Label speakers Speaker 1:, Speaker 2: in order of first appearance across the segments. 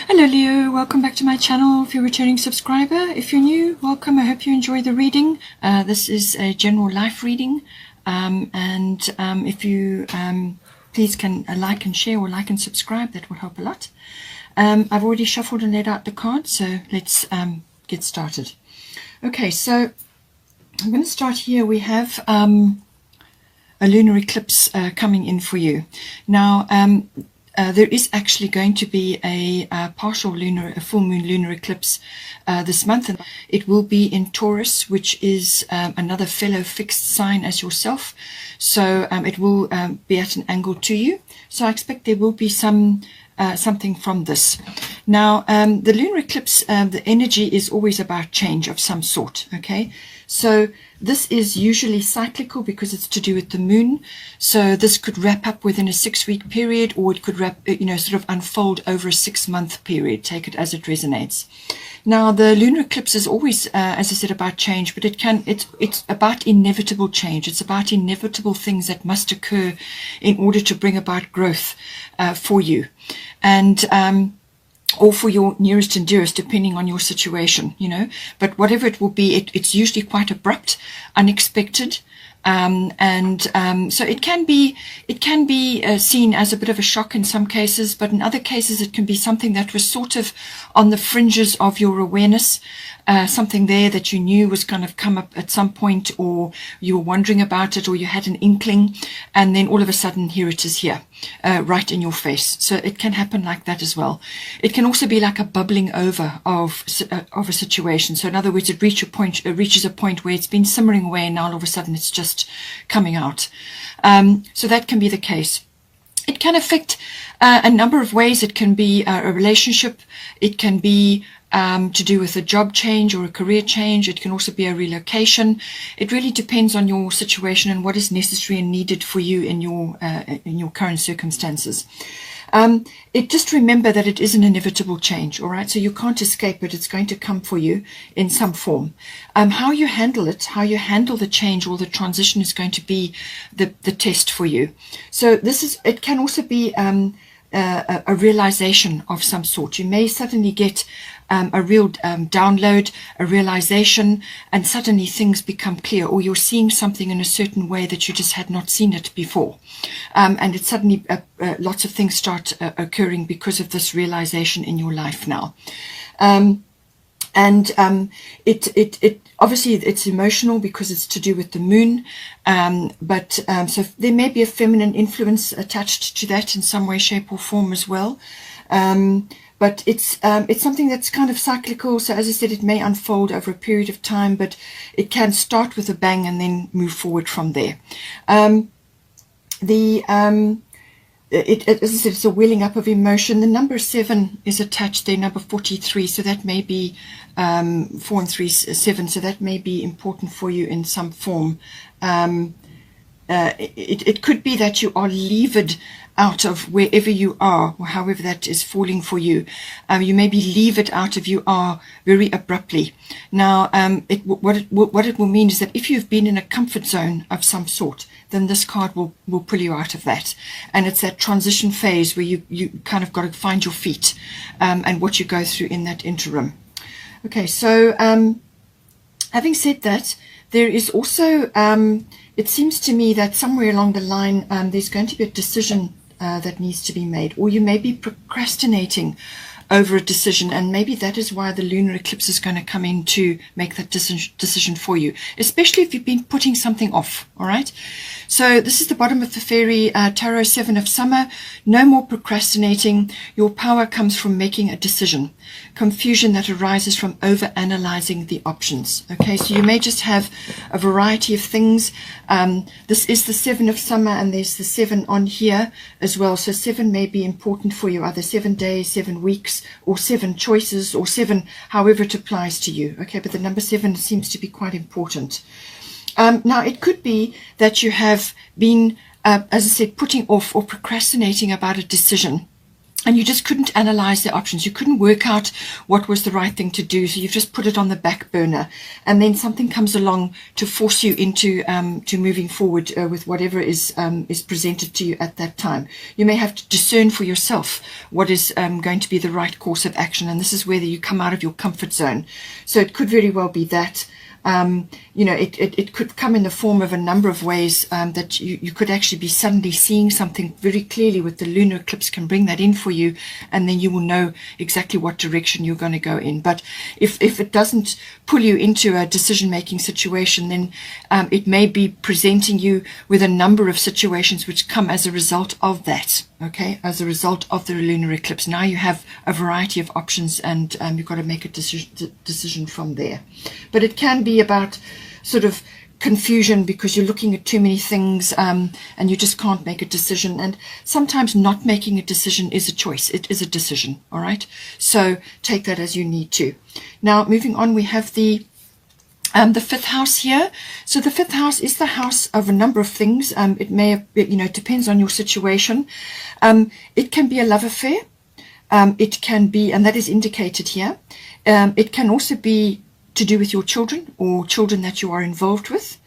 Speaker 1: Hello Leo, welcome back to my channel. If you're a returning subscriber, if you're new, welcome. I hope you enjoy the reading. This is a general life reading, and if you please can like and share, or like and subscribe, that will help a lot. I've already shuffled and laid out the cards, so let's get started. Okay, so I'm going to start here. We have a lunar eclipse coming in for you. Now, there is actually going to be a full moon lunar eclipse this month, and it will be in Taurus, which is another fellow fixed sign as yourself. So it will be at an angle to you. So I expect there will be something from this. Now, the lunar eclipse, the energy is always about change of some sort. Okay, so this is usually cyclical because it's to do with the moon. So this could wrap up within a 6-week period, or it could sort of unfold over a 6-month period. Take it as it resonates. Now, the lunar eclipse is always, as I said, about change, but it's about inevitable change. It's about inevitable things that must occur in order to bring about growth for you, and or for your nearest and dearest, depending on your situation, but whatever it will be, it's usually quite abrupt, unexpected, so it can be seen as a bit of a shock in some cases, but in other cases it can be something that was sort of on the fringes of your awareness, something there that you knew was going to come up at some point, or you were wondering about it, or you had an inkling, and then all of a sudden here it is here, right in your face. So it can happen like that as well. It can also be like a bubbling over of a situation. So in other words, it reaches a point where it's been simmering away, and now all of a sudden it's just coming out. So that can be the case. It can affect a number of ways. It can be a relationship. It can be to do with a job change or a career change. It can also be a relocation. It really depends on your situation and what is necessary and needed for you in your current circumstances. Just remember that it is an inevitable change, all right? So you can't escape it. It's going to come for you in some form. How you handle it, how you handle the change or the transition is going to be the test for you. So it can also be a realization of some sort. You may suddenly get a real download, a realization, and suddenly things become clear, or you're seeing something in a certain way that you just had not seen it before. And it suddenly, lots of things start occurring because of this realization in your life now. It obviously it's emotional because it's to do with the moon, so there may be a feminine influence attached to that in some way, shape, or form as well. But it's something that's kind of cyclical. So as I said, it may unfold over a period of time, but it can start with a bang and then move forward from there. As I said, it's a welling up of emotion. The number 7 is attached there, number 43. So that may be 4 and 3, 7. So that may be important for you in some form. It could be that you are levered out of wherever you are, or however that is falling for you. You may be levered out of you are very abruptly. Now, what it will mean is that if you've been in a comfort zone of some sort, then this card will pull you out of that. And it's that transition phase where you kind of got to find your feet, and what you go through in that interim. Okay, so having said that, there is also, it seems to me that somewhere along the line, there's going to be a decision that needs to be made, or you may be procrastinating over a decision, and maybe that is why the lunar eclipse is going to come in to make that decision for you, especially if you've been putting something off. All right, so this is the bottom of the fairy tarot, 7 of summer. No more procrastinating. Your power comes from making a decision. Confusion that arises from over analyzing the options. Okay, so you may just have a variety of things. This is the 7 of summer, and there's the 7 on here as well. So 7 may be important for you, either 7 days, 7 weeks, or 7 choices, or 7 however it applies to you. Okay, but the number 7 seems to be quite important. Now, it could be that you have been, as I said, putting off or procrastinating about a decision. and you just couldn't analyze the options. You couldn't work out what was the right thing to do, so you've just put it on the back burner, and then something comes along to force you into to moving forward with whatever is presented to you at that time. You may have to discern for yourself what is going to be the right course of action, and this is whether you come out of your comfort zone. So it could very well be that. It could come in the form of a number of ways that you could actually be suddenly seeing something very clearly with the lunar eclipse, can bring that in for you, and then you will know exactly what direction you're going to go in. But if it doesn't pull you into a decision-making situation, then it may be presenting you with a number of situations which come as a result of that. Okay, as a result of the lunar eclipse. Now you have a variety of options, and you've got to make a decision from there. But it can be about sort of confusion because you're looking at too many things, and you just can't make a decision. And sometimes not making a decision is a choice. It is a decision. All right. So take that as you need to. Now, moving on, we have the fifth house here. So the fifth house is the house of a number of things. It may, it depends on your situation. It can be a love affair. It can be, and that is indicated here. It can also be to do with your children or children that you are involved with.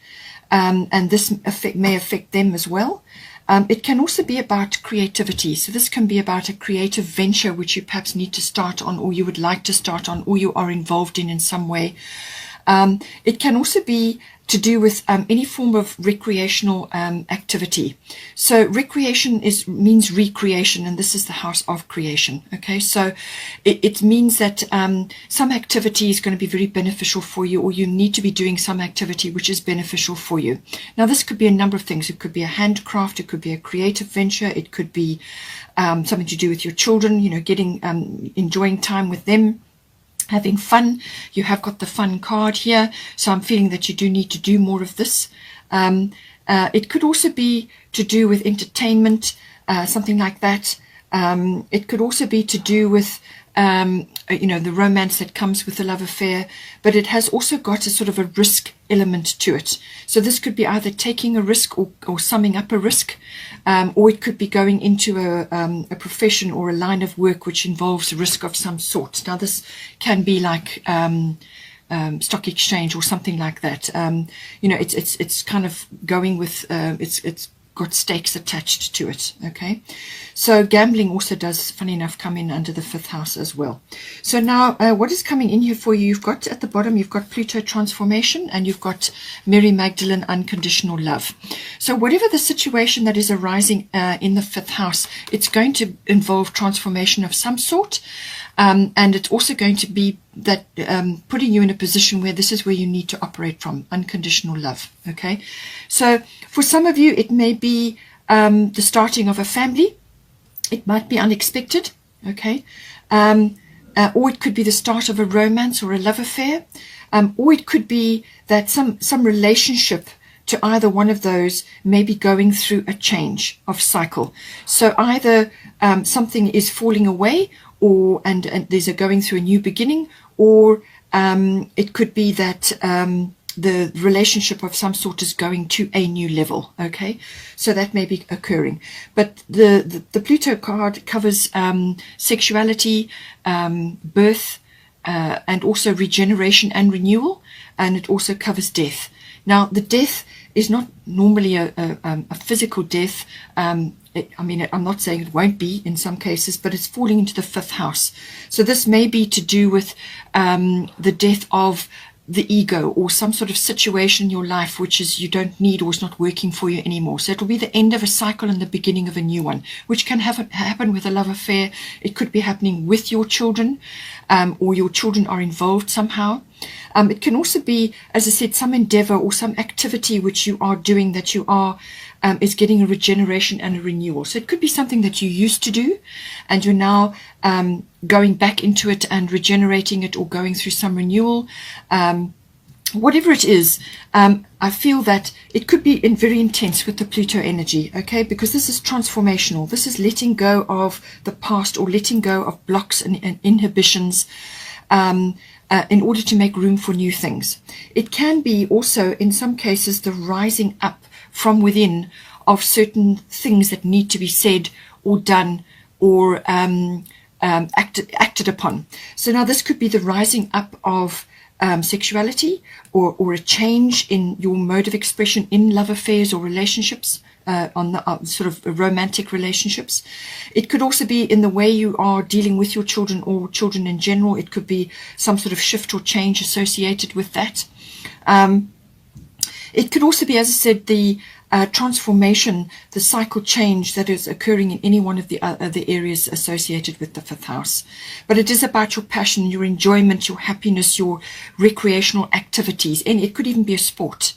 Speaker 1: And this may affect them as well. It can also be about creativity. So this can be about a creative venture which you perhaps need to start on, or you would like to start on, or you are involved in some way. It can also be to do with any form of recreational activity. So recreation means recreation, and this is the house of creation. Okay, so it means that some activity is going to be very beneficial for you, or you need to be doing some activity which is beneficial for you. Now, this could be a number of things. It could be a handcraft, it could be a creative venture, it could be something to do with your children, enjoying time with them, having fun. You have got the fun card here, so I'm feeling that you do need to do more of this. It could also be to do with entertainment, something like that. It could also be to do with the romance that comes with the love affair, but it has also got a sort of a risk element to it. So this could be either taking a risk or summing up a risk, or it could be going into a profession or a line of work which involves risk of some sort. Now, this can be like stock exchange or something like that. It's kind of going with it's got stakes attached to it. Okay, so gambling also does, funny enough, come in under the fifth house as well. So now what is coming in here for you? You've got at the bottom, you've got Pluto transformation, and you've got Mary Magdalene unconditional love. So whatever the situation that is arising in the fifth house, it's going to involve transformation of some sort. And it's also going to be that putting you in a position where this is where you need to operate from, unconditional love. Okay, so for some of you, it may be the starting of a family. It might be unexpected. Okay, or it could be the start of a romance or a love affair, or it could be that some relationship to either one of those may be going through a change of cycle. So either something is falling away, or and there's a going through a new beginning, or it could be that the relationship of some sort is going to a new level. Okay, so that may be occurring. But the Pluto card covers sexuality, birth, and also regeneration and renewal, and it also covers death. Now, the death is not normally a physical death. I'm not saying it won't be in some cases, but it's falling into the fifth house. So this may be to do with the death of the ego, or some sort of situation in your life which is you don't need or is not working for you anymore. So it'll be the end of a cycle and the beginning of a new one, which can happen with a love affair. It could be happening with your children, or your children are involved somehow. It can also be, as I said, some endeavor or some activity which you are doing that you are is getting a regeneration and a renewal. So it could be something that you used to do and you're now going back into it and regenerating it, or going through some renewal. Whatever it is, I feel that it could be very intense with the Pluto energy, okay, because this is transformational. This is letting go of the past, or letting go of blocks and inhibitions in order to make room for new things. It can be also, in some cases, the rising up from within of certain things that need to be said or done, or acted upon. So now this could be the rising up of sexuality, or a change in your mode of expression in love affairs or relationships, on the sort of romantic relationships. It could also be in the way you are dealing with your children or children in general. It could be some sort of shift or change associated with that. It could also be, as I said, the transformation, the cycle change that is occurring in any one of the other areas associated with the fifth house. But it is about your passion, your enjoyment, your happiness, your recreational activities, and it could even be a sport.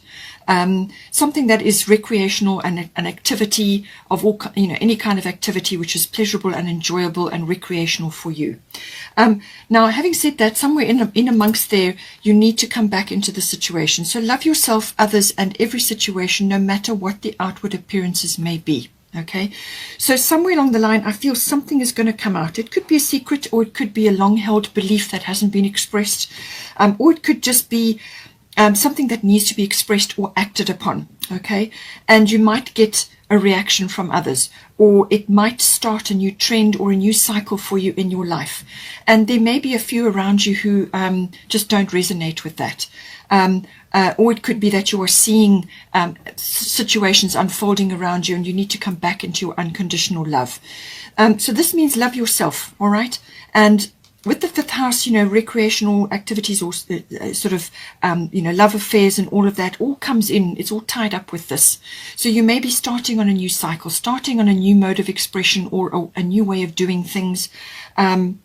Speaker 1: Something that is recreational and an activity of all, any kind of activity which is pleasurable and enjoyable and recreational for you. Now, having said that, somewhere in amongst there, you need to come back into the situation. So love yourself, others, and every situation, no matter what the outward appearances may be. Okay, so somewhere along the line, I feel something is going to come out. It could be a secret, or it could be a long-held belief that hasn't been expressed, or it could just be something that needs to be expressed or acted upon. Okay, and you might get a reaction from others, or it might start a new trend or a new cycle for you in your life. And there may be a few around you who just don't resonate with that. Or it could be that you are seeing situations unfolding around you, and you need to come back into your unconditional love. So this means love yourself, all right? And with the fifth house, recreational activities, or sort of, love affairs and all of that all comes in. It's all tied up with this. So you may be starting on a new cycle, starting on a new mode of expression, or a new way of doing things. And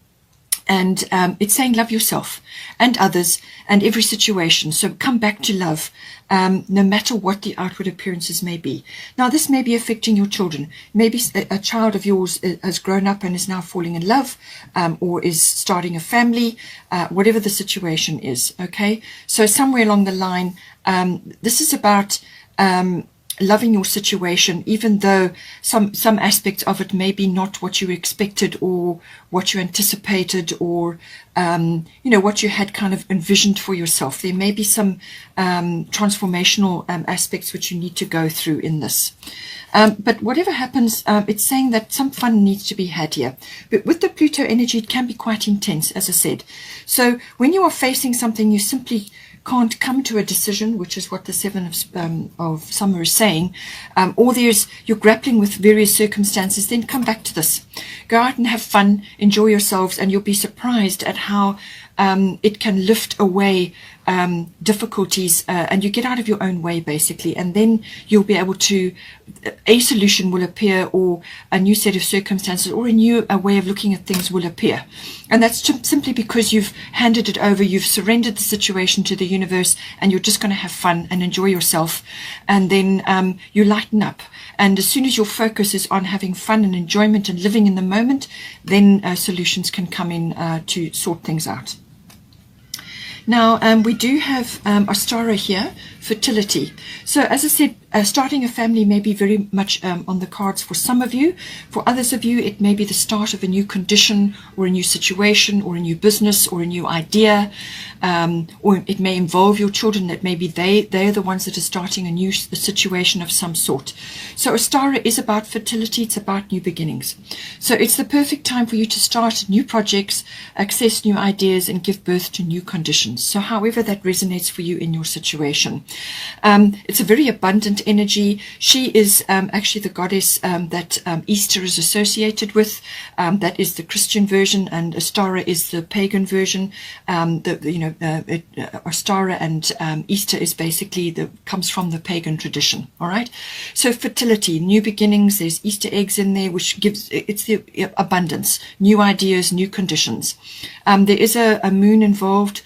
Speaker 1: it's saying love yourself and others and every situation. So come back to love, no matter what the outward appearances may be. Now, this may be affecting your children. Maybe a child of yours has grown up and is now falling in love, or is starting a family, whatever the situation is. Okay, so somewhere along the line, this is about loving your situation, even though some aspects of it may be not what you expected, or what you anticipated, or what you had kind of envisioned for yourself. There may be some transformational aspects which you need to go through in this. But whatever happens, it's saying that some fun needs to be had here. But with the Pluto energy, it can be quite intense, as I said. So when you are facing something, you simply can't come to a decision, which is what the Seven of Summer is saying, or you're grappling with various circumstances, then come back to this. Go out and have fun, enjoy yourselves, and you'll be surprised at how it can lift away difficulties, and you get out of your own way, basically, and then you'll be able to, a solution will appear, or a new set of circumstances, or a new way of looking at things will appear. And that's simply because you've handed it over, you've surrendered the situation to the universe, and you're just going to have fun and enjoy yourself, and then you lighten up. And as soon as your focus is on having fun and enjoyment and living in the moment, then solutions can come in to sort things out. Now, we do have Astara here, fertility. So as I said, starting a family may be very much on the cards for some of you. For others of you, it may be the start of a new condition, or a new situation, or a new business, or a new idea, or it may involve your children. That maybe they're the ones that are starting a new situation of some sort. So Astara is about fertility. It's about new beginnings. So it's the perfect time for you to start new projects, access new ideas, and give birth to new conditions. So however that resonates for you in your situation. It's a very abundant energy. She is actually the goddess that Easter is associated with. That is the Christian version, and Astara is the pagan version. Astara and Easter is basically comes from the pagan tradition. All right. So fertility, new beginnings. There's Easter eggs in there, which gives it's the abundance, new ideas, new conditions. There is a moon involved.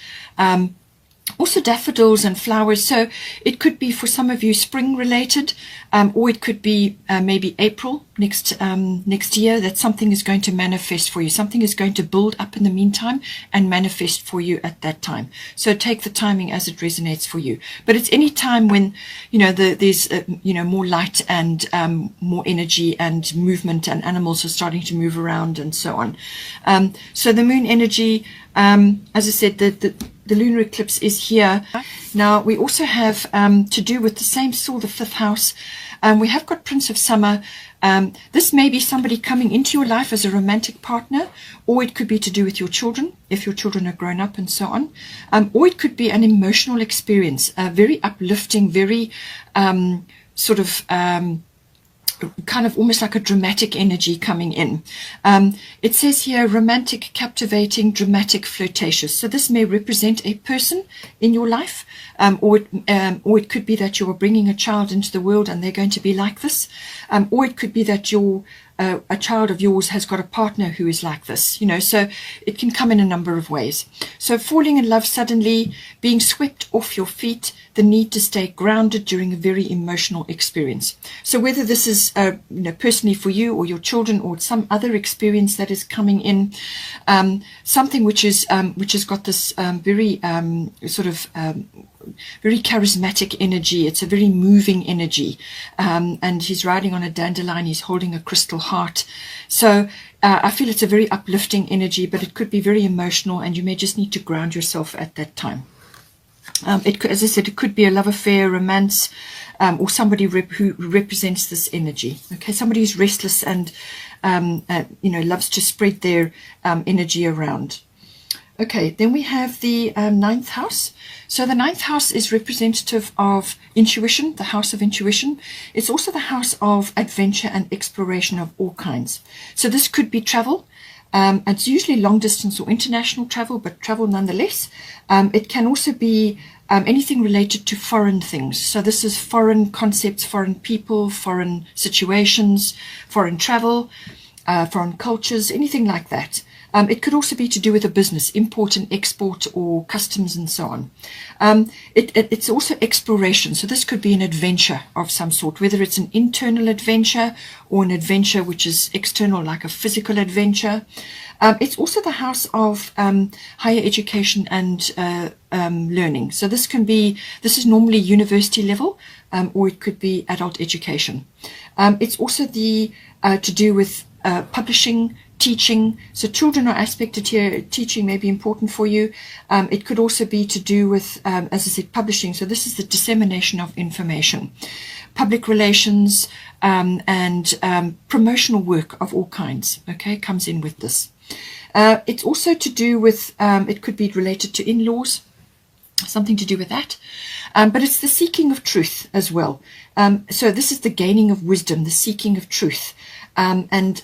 Speaker 1: Also daffodils and flowers. So it could be for some of you spring related, or it could be maybe April next year, that something is going to manifest for you. Something is going to build up in the meantime and manifest for you at that time. So take the timing as it resonates for you. But it's any time when there's more light and more energy and movement, and animals are starting to move around and so on. So the moon energy, as I said, the lunar eclipse is here. Now we also have to do with the same soul, the 5th house. We have got Prince of Summer. This may be somebody coming into your life as a romantic partner, or it could be to do with your children, if your children are grown up and so on. Or it could be an emotional experience, very uplifting, very sort of kind of almost like a dramatic energy coming in. It says here romantic, captivating, dramatic, flirtatious. So this may represent a person in your life, or it could be that you're bringing a child into the world and they're going to be like this, or it could be that a child of yours has got a partner who is like this, you know, so it can come in a number of ways. So falling in love suddenly, being swept off your feet, the need to stay grounded during a very emotional experience. So whether this is, personally for you or your children, or some other experience that is coming in, something which has got this very very charismatic energy. It's a very moving energy, and he's riding on a dandelion. He's holding a crystal heart. So I feel it's a very uplifting energy, but it could be very emotional, and you may just need to ground yourself at that time. As I said, it could be a love affair, romance, or somebody who represents this energy. Okay, somebody who's restless and loves to spread their energy around. Okay, then we have the 9th house. So the 9th house is representative of intuition, the house of intuition. It's also the house of adventure and exploration of all kinds. So this could be travel. It's usually long distance or international travel, but travel nonetheless. It can also be anything related to foreign things. So this is foreign concepts, foreign people, foreign situations, foreign travel, foreign cultures, anything like that. It could also be to do with a business, import and export, or customs and so on. It's also exploration. So this could be an adventure of some sort, whether it's an internal adventure or an adventure which is external, like a physical adventure. It's also the house of higher education and learning. So this is normally university level, or it could be adult education. It's also to do with publishing, teaching. So children are aspected here. Teaching may be important for you. It could also be to do with, as I said, publishing. So this is the dissemination of information, public relations, and promotional work of all kinds. Okay, comes in with this. It's also to do with, it could be related to in-laws, something to do with that. But it's the seeking of truth as well. So this is the gaining of wisdom, the seeking of truth. And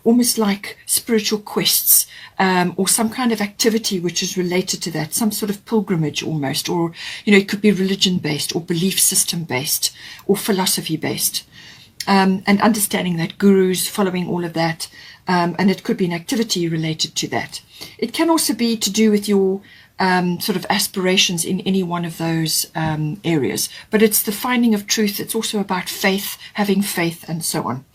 Speaker 1: almost like spiritual quests, or some kind of activity which is related to that, some sort of pilgrimage almost, or, it could be religion based or belief system based or philosophy based, and understanding that, gurus, following all of that, and it could be an activity related to that. It can also be to do with your sort of aspirations in any one of those areas. But it's the finding of truth. It's also about faith, having faith, and so on.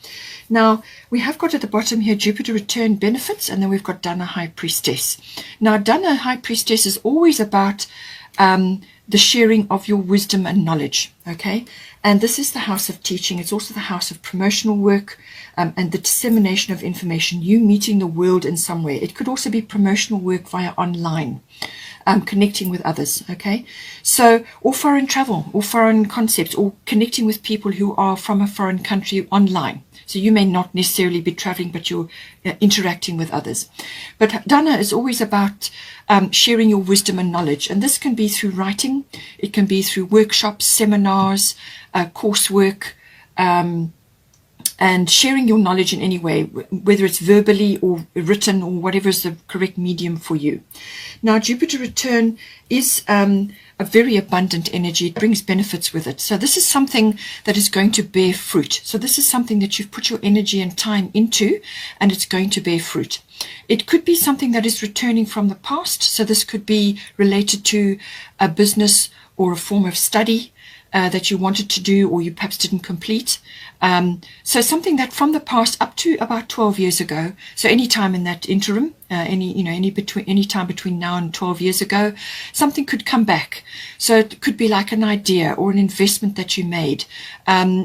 Speaker 1: Now, we have got at the bottom here Jupiter return benefits, and then we've got Dana High Priestess. Now, Dana High Priestess is always about the sharing of your wisdom and knowledge, okay? And this is the house of teaching. It's also the house of promotional work, and the dissemination of information, you meeting the world in some way. It could also be promotional work via online, connecting with others, okay? So, or foreign travel, or foreign concepts, or connecting with people who are from a foreign country online. So you may not necessarily be traveling, but you're interacting with others. But Dana is always about sharing your wisdom and knowledge. And this can be through writing. It can be through workshops, seminars, coursework, and sharing your knowledge in any way, whether it's verbally or written or whatever is the correct medium for you. Now, Jupiter return is a very abundant energy. It brings benefits with it. So this is something that is going to bear fruit. So this is something that you've put your energy and time into, and it's going to bear fruit. It could be something that is returning from the past. So this could be related to a business or a form of study that you wanted to do, or you perhaps didn't complete. So something that from the past up to about 12 years ago, so any time in that interim, any time between now and 12 years ago, something could come back. So it could be like an idea or an investment that you made,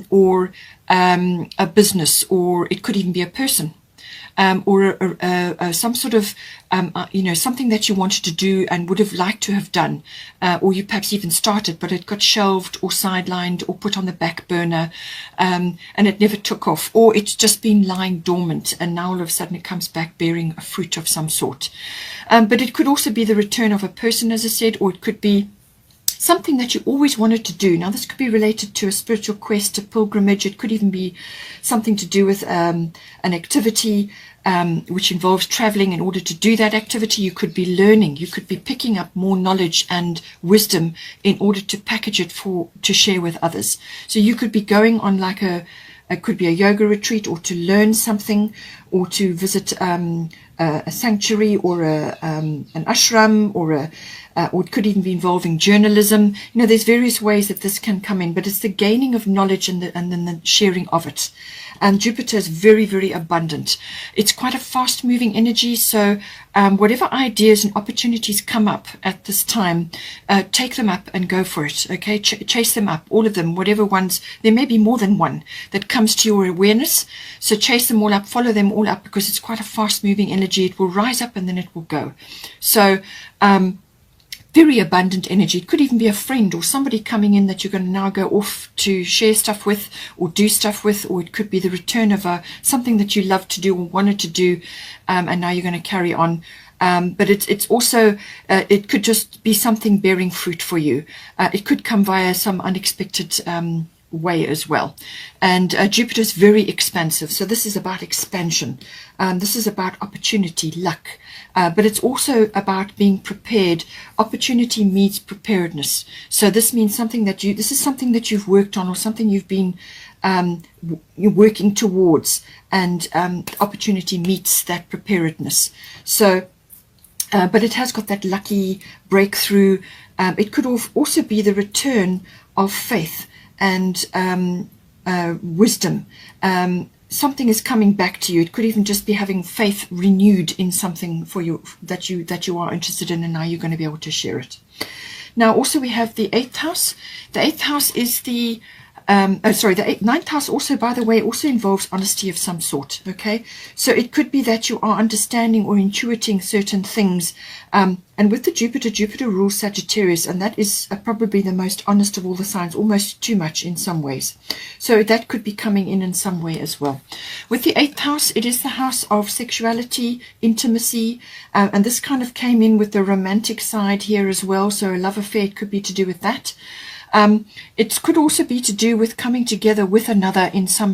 Speaker 1: or a business, or it could even be a person. or some sort of, something that you wanted to do and would have liked to have done, or you perhaps even started, but it got shelved or sidelined or put on the back burner, and it never took off, or it's just been lying dormant, and now all of a sudden it comes back bearing a fruit of some sort. But it could also be the return of a person, as I said, or it could be something that you always wanted to do. Now, this could be related to a spiritual quest, a pilgrimage. It could even be something to do with an activity which involves traveling in order to do that activity. You could be learning. You could be picking up more knowledge and wisdom in order to package it to share with others. So you could be going on like it could be a yoga retreat, or to learn something, or to visit a sanctuary, or an ashram, or it could even be involving journalism. There's various ways that this can come in, but it's the gaining of knowledge and then the sharing of it. And Jupiter is very, very abundant. It's quite a fast-moving energy, so whatever ideas and opportunities come up at this time, take them up and go for it, okay? Chase them up, all of them, whatever ones. There may be more than one that comes to your awareness, so chase them all up, follow them all up, because it's quite a fast-moving energy. It will rise up and then it will go. So, very abundant energy. It could even be a friend or somebody coming in that you're going to now go off to share stuff with or do stuff with, or it could be the return of something that you love to do or wanted to do, and now you're going to carry on. But it's also, it could just be something bearing fruit for you. It could come via some unexpected way as well. And Jupiter is very expansive, so this is about expansion. This is about opportunity, luck, but it's also about being prepared. Opportunity meets preparedness. So this means this is something that you've worked on, or something you've been you're working towards, and opportunity meets that preparedness. So but it has got that lucky breakthrough. It could also be the return of faith and wisdom. Something is coming back to you. It could even just be having faith renewed in something for you that you are interested in, and now you're going to be able to share it. Now, also we have the 8th house. The 8th house is the the 9th house also, by the way, also involves honesty of some sort, okay? So it could be that you are understanding or intuiting certain things, and with the Jupiter rules Sagittarius, and that is probably the most honest of all the signs, almost too much in some ways. So that could be coming in some way as well. With the 8th house, it is the house of sexuality, intimacy, and this kind of came in with the romantic side here as well. So a love affair, it could be to do with that. It could also be to do with coming together with another in some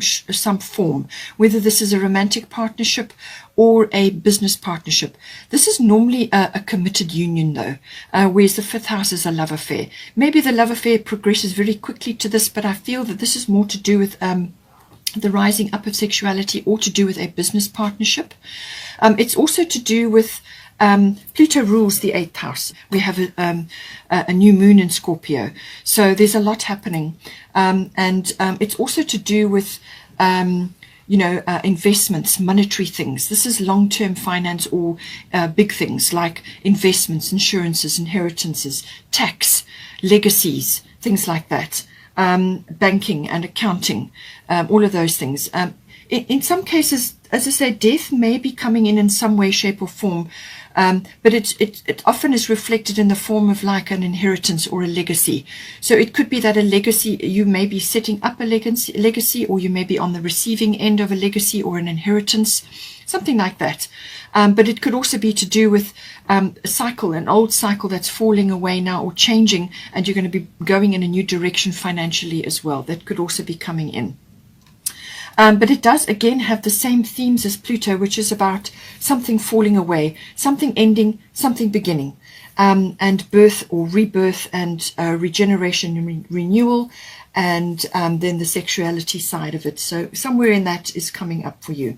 Speaker 1: form, whether this is a romantic partnership or a business partnership. This is normally a committed union though, whereas the 5th house is a love affair. Maybe the love affair progresses very quickly to this, but I feel that this is more to do with the rising up of sexuality, or to do with a business partnership. It's also to do with Pluto rules the 8th house. We have a new moon in Scorpio, so there's a lot happening, and it's also to do with investments, monetary things. This is long-term finance, or big things like investments, insurances, inheritances, tax, legacies, things like that, banking and accounting, all of those things. In some cases, as I say, death may be coming in some way, shape or form, but it often is reflected in the form of like an inheritance or a legacy. So it could be that a legacy, you may be setting up a legacy, or you may be on the receiving end of a legacy or an inheritance, something like that. But it could also be to do with a cycle, an old cycle that's falling away now or changing, and you're going to be going in a new direction financially as well. That could also be coming in. But it does again have the same themes as Pluto, which is about something falling away, something ending, something beginning, and birth or rebirth, and regeneration and renewal, and then the sexuality side of it. So somewhere in that is coming up for you.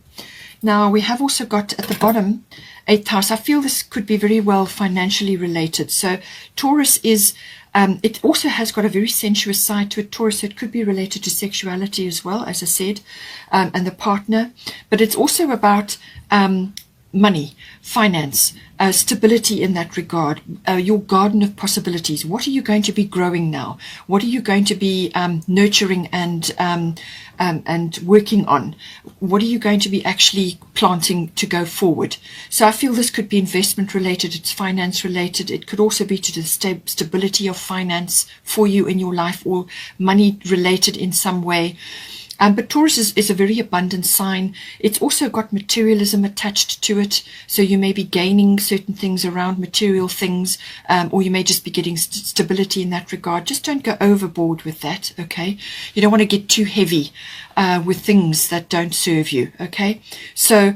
Speaker 1: Now we have also got at the bottom 8th house. I feel this could be very well financially related. So Taurus is it also has got a very sensuous side to it, Taurus, so it could be related to sexuality as well, as I said, and the partner. But it's also about money, finance, stability in that regard, your garden of possibilities. What are you going to be growing now? What are you going to be nurturing and working on? What are you going to be actually planting to go forward? So I feel this could be investment related, it's finance related. It could also be to the stability of finance for you in your life, or money related in some way. But Taurus is a very abundant sign. It's also got materialism attached to it. So you may be gaining certain things around material things, or you may just be getting stability in that regard. Just don't go overboard with that, okay? You don't want to get too heavy with things that don't serve you, okay? So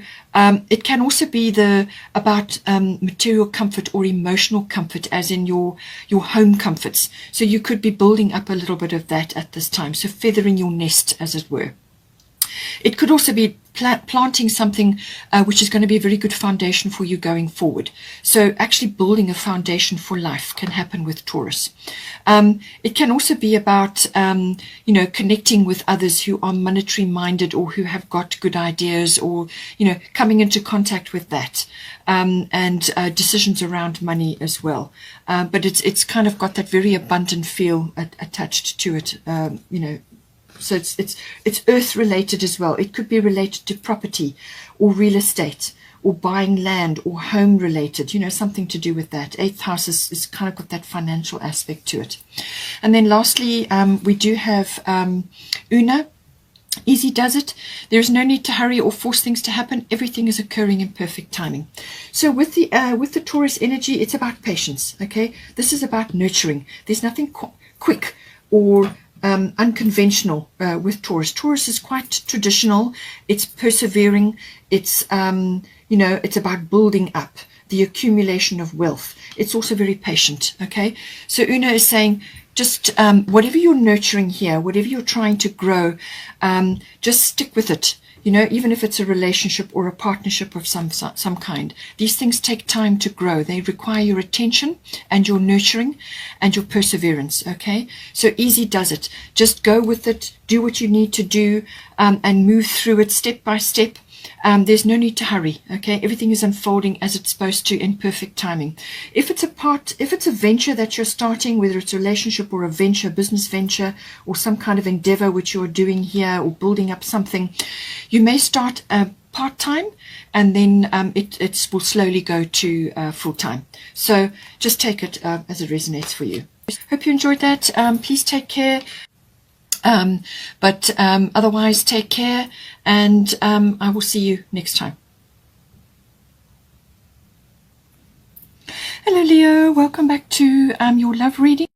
Speaker 1: it can also be about material comfort or emotional comfort, as in your home comforts. So you could be building up a little bit of that at this time. So feathering your nest, as it were. It could also be planting something which is going to be a very good foundation for you going forward. So actually building a foundation for life can happen with Taurus. It can also be about, connecting with others who are monetary minded, or who have got good ideas, or, coming into contact with that, and decisions around money as well. But it's kind of got that very abundant feel attached to it, So it's earth related as well. It could be related to property or real estate, or buying land, or home related, something to do with that. Eighth house is kind of got that financial aspect to it. And then lastly, we do have Una. Easy does it. There's no need to hurry or force things to happen. Everything is occurring in perfect timing. So with the Taurus energy, it's about patience, okay? This is about nurturing. There's nothing quick or unconventional with Taurus. Taurus is quite traditional. It's persevering. It's it's about building up the accumulation of wealth. It's also very patient, okay? So Una is saying, just whatever you're nurturing here, whatever you're trying to grow, just stick with it. Even if it's a relationship or a partnership of some kind, these things take time to grow. They require your attention and your nurturing and your perseverance, okay? So easy does it. Just go with it, do what you need to do, and move through it step by step. There's no need to hurry, okay? Everything is unfolding as it's supposed to in perfect timing. If it's a venture that you're starting, whether it's a relationship or a venture, business venture, or some kind of endeavor which you're doing here, or building up something, you may start part-time, and then it will slowly go to full-time. So just take it as it resonates for you. Hope you enjoyed that. Please take care. But otherwise, take care, and I will see you next time. Hello, Leo. Welcome back to your love reading.